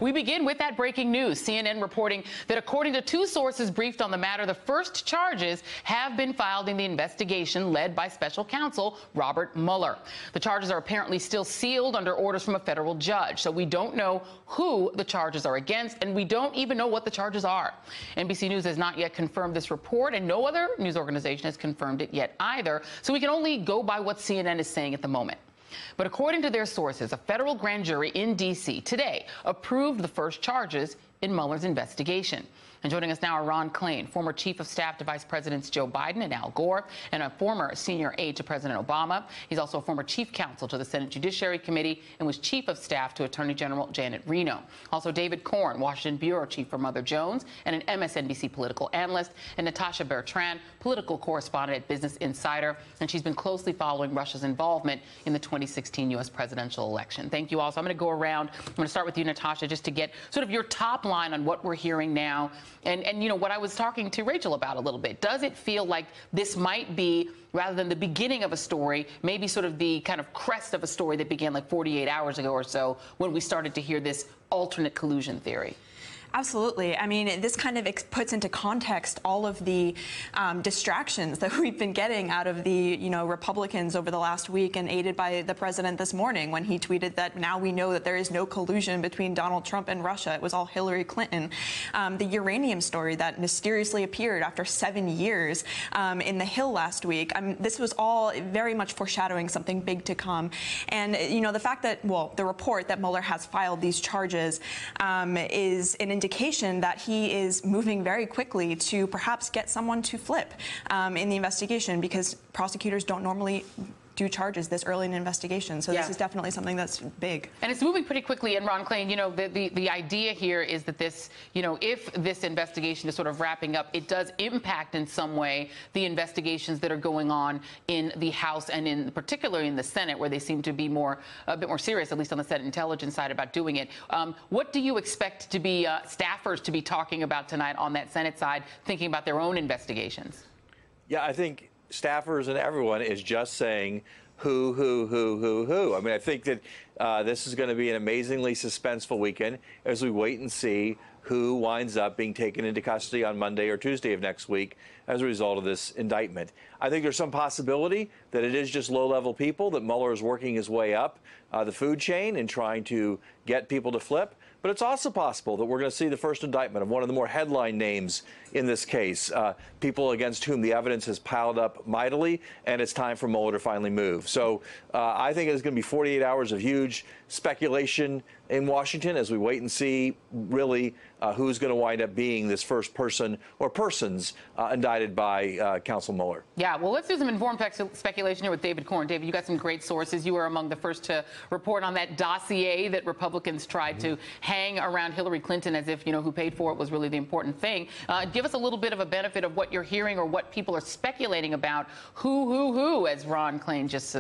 We begin with that breaking news. CNN reporting that according to two sources briefed on the matter, the first charges have been filed in the investigation led by special counsel Robert Mueller. The charges are apparently still sealed under orders from a federal judge, so we don't know who the charges are against, and we don't even know what the charges are. NBC News has not yet confirmed this report, and no other news organization has confirmed it yet either, so we can only go by what CNN is saying at the moment. But according to their sources, a federal grand jury in D.C. today approved the first charges in Mueller's investigation. And joining us now are Ron Klain, former chief of staff to Vice Presidents Joe Biden and Al Gore, and a former senior aide to President Obama. He's also a former chief counsel to the Senate Judiciary Committee and was chief of staff to Attorney General Janet Reno. Also David Corn, Washington bureau chief for Mother Jones and an MSNBC political analyst, and Natasha Bertrand, political correspondent at Business Insider, and she's been closely following Russia's involvement in the 2016 U.S. presidential election. Thank you all. So I'm going to go around. I'm going to start with you, Natasha, just to get sort of your top line on what we're hearing now. And you know, what I was talking to Rachel about a little bit, does it feel like this might be, rather than the beginning of a story, maybe sort of the kind of crest of a story that began like 48 hours ago or so when we started to hear this alternate collusion theory? Absolutely. I mean, this kind of puts into context all of the distractions that we've been getting out of the, Republicans over the last week, and aided by the president this morning when he tweeted that now we know that there is no collusion between Donald Trump and Russia. It was all Hillary Clinton. The uranium story that mysteriously appeared after 7 years in the Hill last week. This was all very much foreshadowing something big to come. And, the fact that, the report that Mueller has filed these charges is an indication that he is moving very quickly to perhaps get someone to flip in the investigation, because prosecutors don't normally do charges this early in an investigation. So this is definitely something that's big. And it's moving pretty quickly. And Ron Klain, the idea here is that this, if this investigation is sort of wrapping up, it does impact in some way the investigations that are going on in the House and in particular in the Senate, where they seem to be a bit more serious, at least on the Senate intelligence side, about doing it. What do you expect to be staffers to be talking about tonight on that Senate side, thinking about their own investigations? Yeah, I think staffers and everyone is just saying who. I mean, I think that this is going to be an amazingly suspenseful weekend as we wait and see who winds up being taken into custody on Monday or Tuesday of next week as a result of this indictment. I think there's some possibility that it is just low-level people, that Mueller is working his way up the food chain and trying to get people to flip. But it's also possible that we're going to see the first indictment of one of the more headline names in this case, people against whom the evidence has piled up mightily, and it's time for Mueller to finally move. So I think it's going to be 48 hours of huge speculation in Washington as we wait and see really who's going to wind up being this first person or persons indicted by Counsel Mueller. Yeah, well, let's do some informed speculation here with David Corn. David, you got some great sources. You were among the first to report on that dossier that Republicans tried to hang around Hillary Clinton as if, who paid for it was really the important thing. Give us a little bit of a benefit of what you're hearing or what people are speculating about who, as Ron Klain just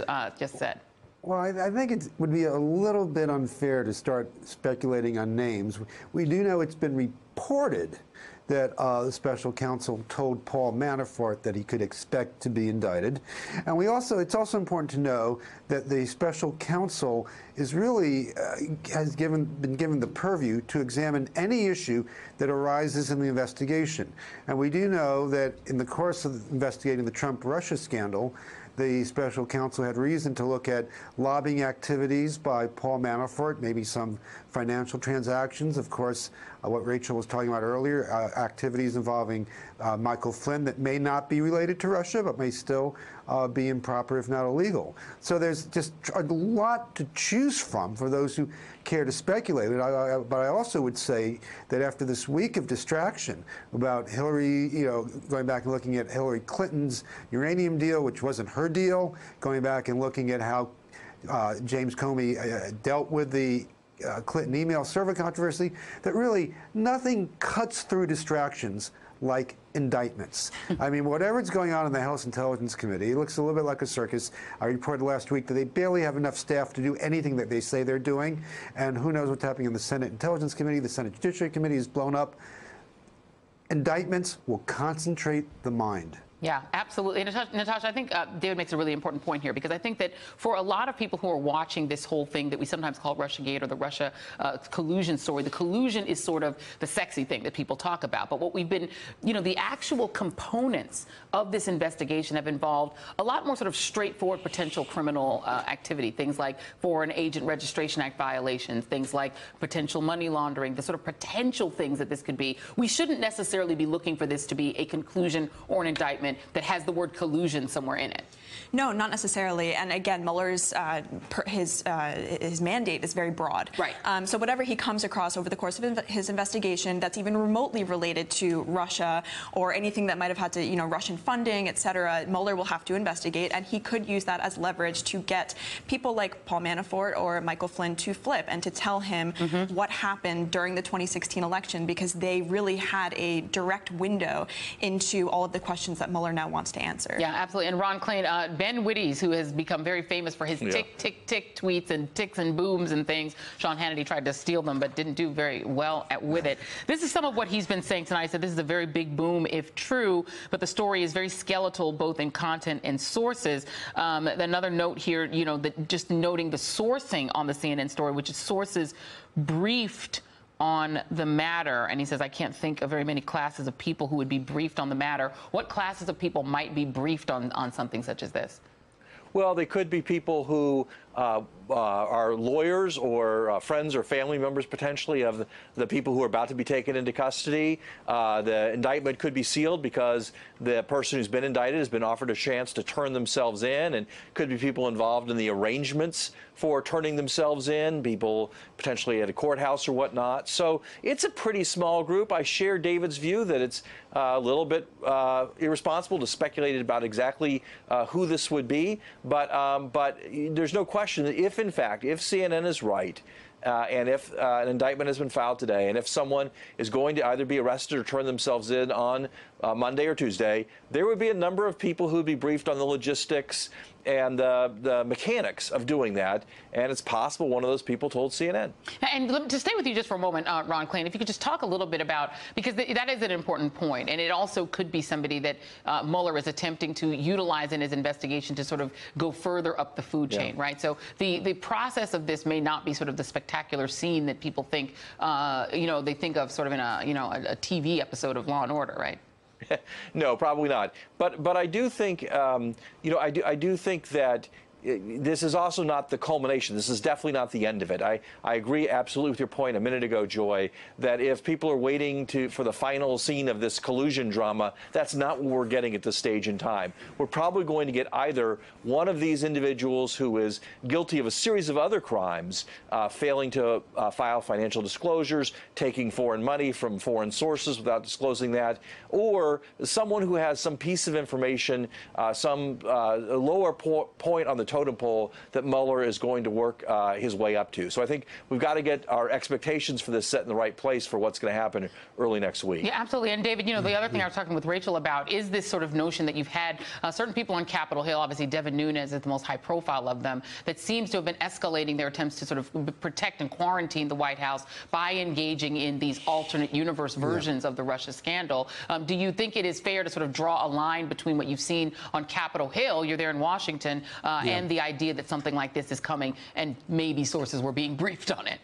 said. Well, I think it would be a little bit unfair to start speculating on names. We do know it's been reported that the special counsel told Paul Manafort that he could expect to be indicted. And it's also important to know that the special counsel is really has been given the purview to examine any issue that arises in the investigation. And we do know that in the course of investigating the Trump-Russia scandal, the special counsel had reason to look at lobbying activities by Paul Manafort, maybe some financial transactions. Of course, what Rachel was talking about earlier, activities involving Michael Flynn that may not be related to Russia, but may still be improper, if not illegal. So there's just a lot to choose from for those who care to speculate. But I also would say that after this week of distraction about Hillary, going back and looking at Hillary Clinton's uranium deal, which wasn't her deal, going back and looking at how James Comey dealt with the Clinton email server controversy, that really nothing cuts through distractions like indictments. I mean, whatever's going on in the House Intelligence Committee, it looks a little bit like a circus. I reported last week that they barely have enough staff to do anything that they say they're doing, and who knows what's happening in the Senate Intelligence Committee. The Senate Judiciary Committee is blown up. Indictments will concentrate the mind. Yeah, absolutely. And Natasha, I think David makes a really important point here, because I think that for a lot of people who are watching this whole thing that we sometimes call Russiagate or the Russia collusion story, the collusion is sort of the sexy thing that people talk about. But what we've been, the actual components of this investigation have involved a lot more sort of straightforward potential criminal activity, things like Foreign Agent Registration Act violations, things like potential money laundering, the sort of potential things that this could be. We shouldn't necessarily be looking for this to be a conclusion or an indictment that has the word collusion somewhere in it. No, not necessarily. And again, Mueller's his mandate is very broad. Right. So whatever he comes across over the course of his investigation that's even remotely related to Russia or anything that might have had to, Russian funding, et cetera, Mueller will have to investigate, and he could use that as leverage to get people like Paul Manafort or Michael Flynn to flip and to tell him what happened during the 2016 election, because they really had a direct window into all of the questions that Mueller now wants to answer. Yeah, absolutely. And Ron Klain, Ben Wittes, who has become very famous for his tick, tick, tick tweets and ticks and booms and things. Sean Hannity tried to steal them, but didn't do very well with it. This is some of what he's been saying tonight. He said this is a very big boom if true, but the story is very skeletal, both in content and sources. Another note here, that just noting the sourcing on the CNN story, which is sources briefed on the matter. And he says, I can't think of very many classes of people who would be briefed on the matter. What classes of people might be briefed on something such as this? Well, they could be people who are lawyers or friends or family members potentially of the people who are about to be taken into custody. The indictment could be sealed because the person who's been indicted has been offered a chance to turn themselves in, and could be people involved in the arrangements for turning themselves in, people potentially at a courthouse or whatnot. So it's a pretty small group. I share David's view that it's a little bit irresponsible to speculate about exactly who this would be, but there's no question that if CNN is right, and if an indictment has been filed today, and if someone is going to either be arrested or turn themselves in on Monday or Tuesday, there would be a number of people who would be briefed on the logistics and the mechanics of doing that, and it's possible one of those people told CNN. And to stay with you just for a moment, Ron Klain, if you could just talk a little bit about, because that is an important point, and it also could be somebody that Mueller is attempting to utilize in his investigation to sort of go further up the food chain, right? So the process of this may not be sort of the spectacular scene that people think, they think of sort of in a TV episode of Law and Order, right? No, probably not. But I do think, I do think that this is also not the culmination. This is definitely not the end of it. I agree absolutely with your point a minute ago, Joy, that if people are waiting for the final scene of this collusion drama, that's not what we're getting at this stage in time. We're probably going to get either one of these individuals who is guilty of a series of other crimes, failing to file financial disclosures, taking foreign money from foreign sources without disclosing that, or someone who has some piece of information, some lower point on the totem pole that Mueller is going to work his way up to. So I think we've got to get our expectations for this set in the right place for what's going to happen early next week. Yeah, absolutely. And David, the other thing I was talking with Rachel about is this sort of notion that you've had certain people on Capitol Hill, obviously Devin Nunes is the most high profile of them, that seems to have been escalating their attempts to sort of protect and quarantine the White House by engaging in these alternate universe versions of the Russia scandal. Do you think it is fair to sort of draw a line between what you've seen on Capitol Hill, you're there in Washington, and the idea that something like this is coming and maybe sources were being briefed on it?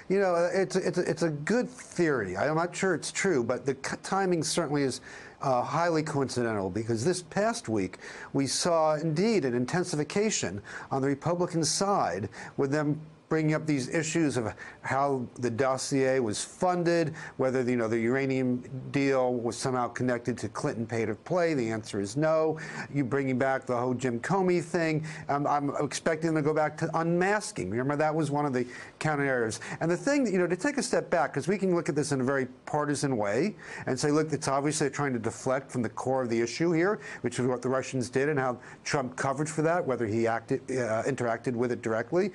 It's a good theory. I'm not sure it's true, but the timing certainly is highly coincidental, because this past week we saw indeed an intensification on the Republican side with them bringing up these issues of how the dossier was funded, whether the uranium deal was somehow connected to Clinton pay-to-play. The answer is no. You bringing back the whole Jim Comey thing. I'm expecting them to go back to unmasking. Remember, that was one of the counter narratives. And the thing, to take a step back, because we can look at this in a very partisan way and say, look, it's obviously they're trying to deflect from the core of the issue here, which is what the Russians did and how Trump covered for that, whether he interacted with it directly.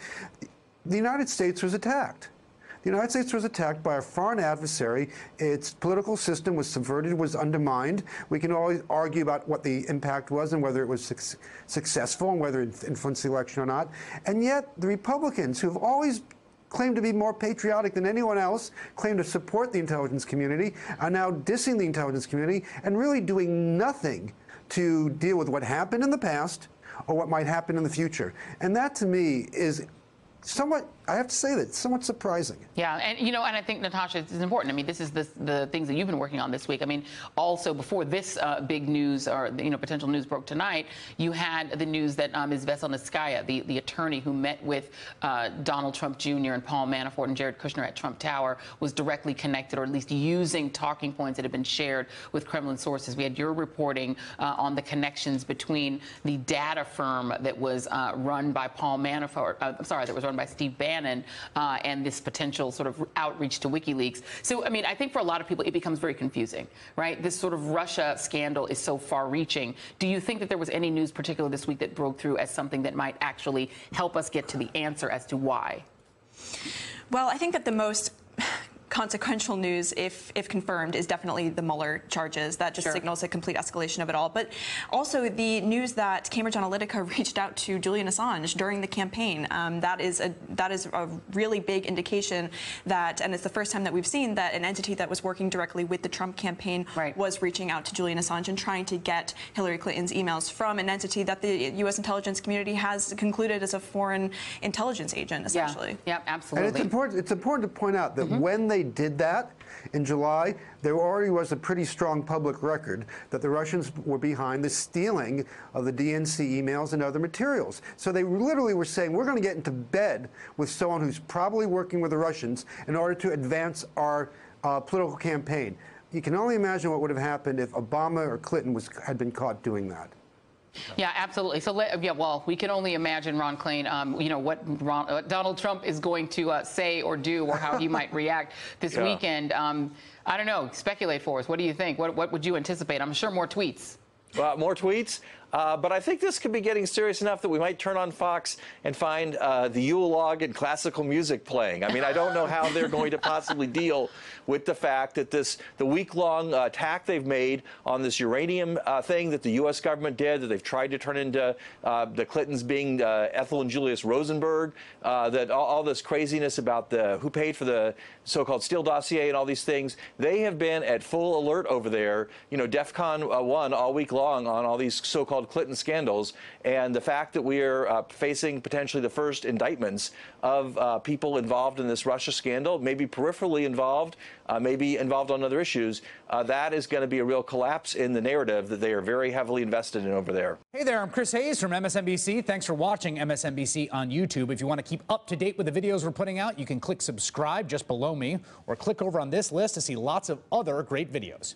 The United States was attacked. The United States was attacked by a foreign adversary. Its political system was subverted, was undermined. We can always argue about what the impact was and whether it was successful and whether it influenced the election or not. And yet the Republicans, who have always claimed to be more patriotic than anyone else, claim to support the intelligence community, are now dissing the intelligence community and really doing nothing to deal with what happened in the past or what might happen in the future. And that, to me, is somewhat, I have to say that, somewhat surprising. Yeah, and and I think, Natasha, it's important. I mean, this is the things that you've been working on this week. I mean, also before this big news or potential news broke tonight, you had the news that Ms. Veselnitskaya, the attorney who met with Donald Trump Jr. and Paul Manafort and Jared Kushner at Trump Tower, was directly connected, or at least using talking points that had been shared with Kremlin sources. We had your reporting on the connections between the data firm that was run by Paul Manafort. That was run by Steve Bannon, and this potential sort of outreach to WikiLeaks. So, I mean, I think for a lot of people, it becomes very confusing, right? This sort of Russia scandal is so far-reaching. Do you think that there was any news, particularly this week, that broke through as something that might actually help us get to the answer as to why? Well, I think that the most consequential news, if confirmed, is definitely the Mueller charges. That just signals a complete escalation of it all. But also the news that Cambridge Analytica reached out to Julian Assange during the campaign. That is a really big indication that, and it's the first time that we've seen that an entity that was working directly with the Trump campaign was reaching out to Julian Assange and trying to get Hillary Clinton's emails from an entity that the U.S. intelligence community has concluded as a foreign intelligence agent, essentially. Yeah, absolutely. And it's important to point out that when they did that in July, there already was a pretty strong public record that the Russians were behind the stealing of the DNC emails and other materials. So they literally were saying, we're going to get into bed with someone who's probably working with the Russians in order to advance our political campaign. You can only imagine what would have happened if Obama or Clinton had been caught doing that. Yeah, absolutely. So, well, we can only imagine, Ron Klain, what Donald Trump is going to say or do, or how he might react this weekend. I don't know. Speculate for us. What do you think? What would you anticipate? I'm sure more tweets. More tweets. But I think this could be getting serious enough that we might turn on Fox and find the Yule log and classical music playing. I mean, I don't know how they're going to possibly deal with the fact that the week-long attack they've made on this uranium thing that the U.S. government did, that they've tried to turn into the Clintons being Ethel and Julius Rosenberg, that all this craziness about who paid for the so-called Steele dossier and all these things, they have been at full alert over there, DEFCON 1 all week long on all these so-called Clinton scandals, and the fact that we are facing potentially the first indictments of people involved in this Russia scandal, maybe peripherally involved, maybe involved on other issues, that is going to be a real collapse in the narrative that they are very heavily invested in over there. Hey there, I'm Chris Hayes from MSNBC. Thanks for watching MSNBC on YouTube. If you want to keep up to date with the videos we're putting out, you can click subscribe just below me, or click over on this list to see lots of other great videos.